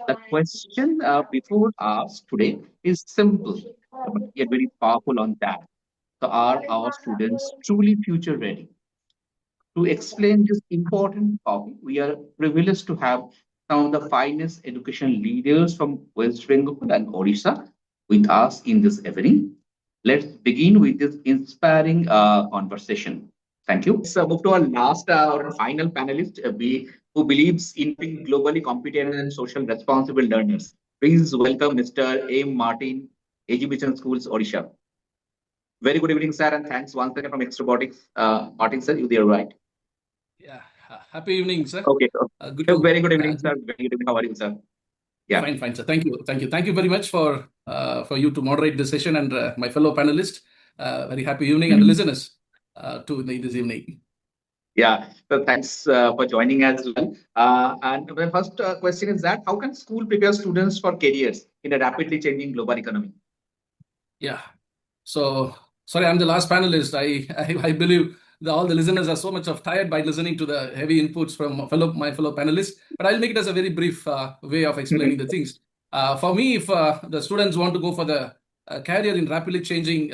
The question before us today is simple, but yet very powerful on that. So, are our students truly future ready? To explain this important topic, we are privileged to have some of the finest education leaders from West Bengal and Odisha with us in this evening. Let's begin with this inspiring conversation. Thank you. So, move to our last or final panelist, who believes in being globally competent and social responsible learners. Please welcome Mr. A. Martin, Education Schools, Odisha. Very good evening, sir, and thanks once again from Extrobotics. Martin, sir, you there, right? Yeah, happy evening, sir. Okay. Good to Very good evening, sir. Very good evening. How are you, sir? Yeah. Fine, sir. Thank you very much for you to moderate this session and my fellow panelists. Very happy evening and the Mhm. listeners this evening. Yeah. So thanks for joining as well. And the first question is that how can school prepare students for careers in a rapidly changing global economy? Yeah. So sorry, I'm the last panelist. I believe all the listeners are so much of tired by listening to the heavy inputs from my fellow panelists. But I'll make it as a very brief way of explaining the things. For me, if the students want to go for the career in rapidly changing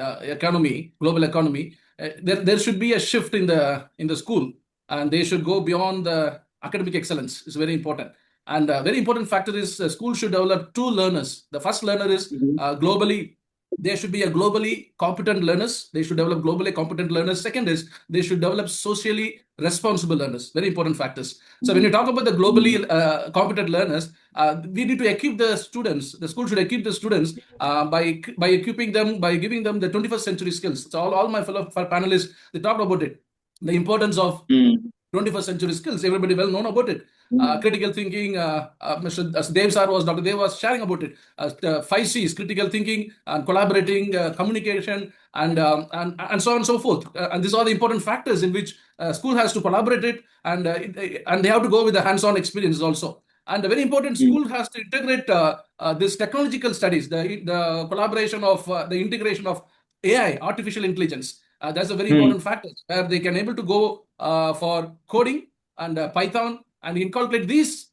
global economy, there should be a shift in the school, and they should go beyond the academic excellence. It's very important. And a very important factor is school should develop two learners. The first learner is Mhm. globally there should be a globally competent learners. They should develop globally competent learners. Second is they should develop socially responsible learners. Very important factors. So when you talk about the globally competent learners, we need to equip the students. The school should equip the students by equipping them, by giving them the 21st century skills. So all my fellow panelists, they talked about it. The importance of Mhm. 21st century skills. Everybody well known about it. Mhm. Critical thinking, Mr. Dev sir Dr. Dev was sharing about it. The 5 C's, critical thinking, and collaborating, communication, and so on and so forth. And these are the important factors in which school has to collaborate it, and they have to go with the hands-on experience also. And a very important school has to integrate this technological studies, the collaboration of the integration of AI, artificial intelligence. That's a very Mhm. important factor where they can able to go for coding and Python and inculcate these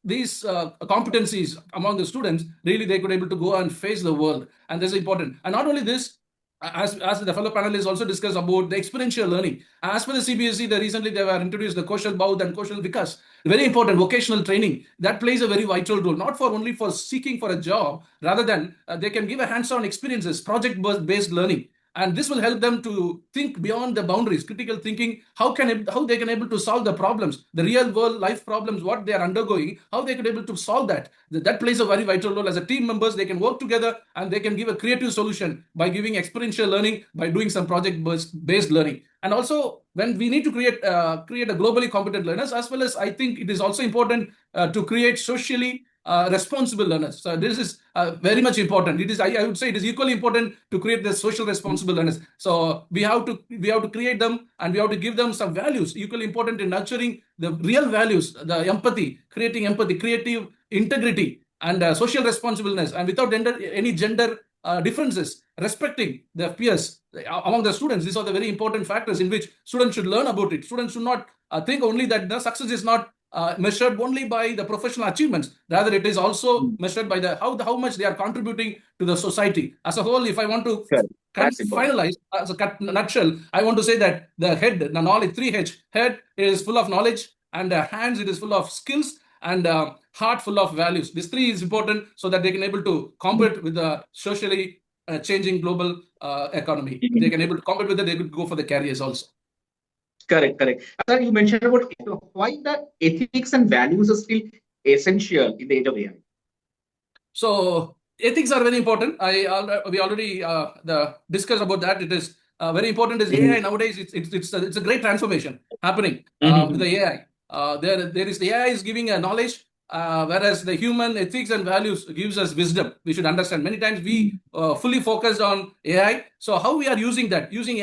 competencies among the students. Really, they could able to go and face the world, and that's important. And not only this, as the fellow panelists also discussed about the experiential learning. As per the CBSE, recently they were introduced the Kaushal Baud and Kaushal Vikas, very important vocational training that plays a very vital role, not for only for seeking for a job, rather than they can give a hands-on experiences, project-based learning, and this will help them to think beyond the boundaries, critical thinking, how they can able to solve the problems, the real world life problems, what they are undergoing, how they could able to solve that plays a very vital role. As a team members, they can work together and they can give a creative solution by giving experiential learning, by doing some project based learning. And also when we need to create a globally competent learners, as well as I think it is also important to create socially responsible learners. So this is very much important. It is, I would say, it is equally important to create the social responsible learners. So we have to create them, and we have to give them some values. Equally important in nurturing the real values, the empathy, creating empathy, creative integrity, and social responsibleness, and without any gender differences, respecting their peers among the students. These are the very important factors in which students should learn about it. Students should not think only that the success is not measured only by the professional achievements. Rather, it is also measured by how much they are contributing to the society as a whole. If I want to Correct. That's important. finalize as a nutshell, I want to say that the head, the knowledge, 3H, head is full of knowledge, and hands it is full of skills, and heart full of values. This three is important so that they can able to compete with the socially changing global economy. If they Mhm. can able to compete with it, they could go for the careers also. Correct. Sir, you mentioned about why the ethics and values are still essential in the age of AI. So ethics are very important. We already discussed about that. It is very important. Is AI Mhm. nowadays? It's a great transformation happening with Mhm. the AI. There is the AI is giving a knowledge, whereas the human ethics and values gives us wisdom. We should understand. Many times we fully focused on AI. So how we are using that? Using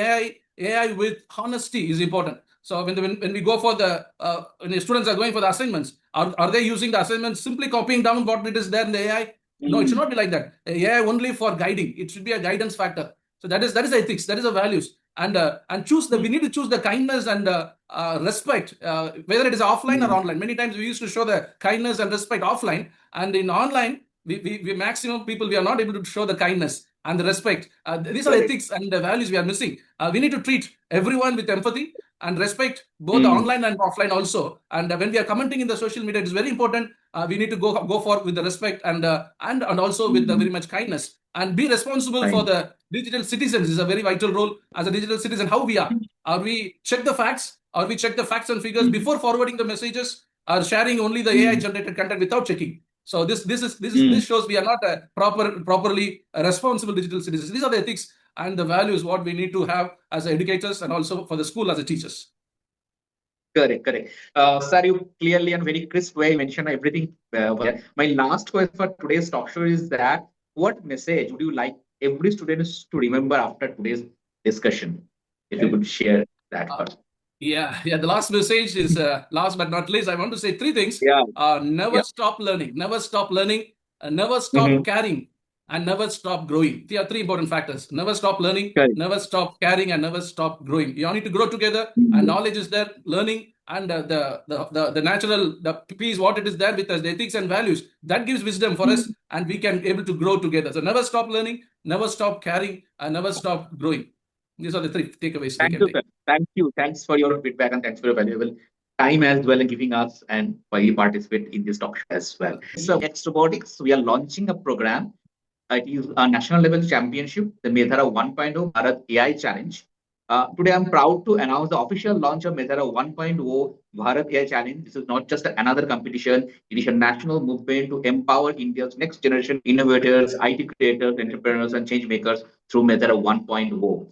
AI with honesty is important. So when we go for when the students are going for the assignments, are they using the assignments simply copying down what it is there in the AI? No, it should Mhm. not be like that. AI only for guiding. It should be a guidance factor. So that is ethics. That is the values. and choose the we need to choose the kindness and respect, whether it is offline or Mm. online. Many times we used to show the kindness and respect offline, and in online we maximum people we are not able to show the kindness and the respect. These are Correct. ethics and the values we are missing. We need to treat everyone with empathy and respect, both the Mm. online and offline also. And when we are commenting in the social media, it is very important. We need to go for with the respect and also with the Mm. very much kindness, and be responsible for Fine. the digital citizens is a very vital role as a digital citizen. How we are we check the facts, or we check the facts and figures Mm. before forwarding the messages, or sharing only the AI Mm. generated content without checking. So Mm. this shows we are not a properly responsible digital citizens. These are the ethics and the values what we need to have as educators, and also for the school as a teachers. Correct, correct. Sir, you clearly and very crisp way mentioned everything there. My last question for today's talk show is that what message would you like every student to remember after today's discussion? If you could share that Uh, first. yeah. The last message is last but not least. I want to say three things. Yeah, Never yeah. stop learning. Never stop learning. Never stop Mm-hmm. caring, and never stop growing. There are three important factors. Never stop learning. Correct. Never stop caring, and never stop growing. You all need to grow together. And Mm-hmm. knowledge is there. Learning and the natural the piece what it is there with us. The ethics and values that gives wisdom for us, and we can able to grow together. So never stop learning. Never stop caring, and never stop growing. These are the three takeaways we Thank can you, sir. take. Thank you. Thanks for your feedback and thanks for your valuable time as well and giving us and why you participate in this talk show as well. So, next robotics, we are launching a program. It is a national level championship, the Medhara 1.0 Bharat AI Challenge. Today, I'm proud to announce the official launch of Medhara 1.0 Bharat AI Challenge. This is not just another competition, it is a national movement to empower India's next generation innovators, IT creators, entrepreneurs, and change makers through Medhara 1.0.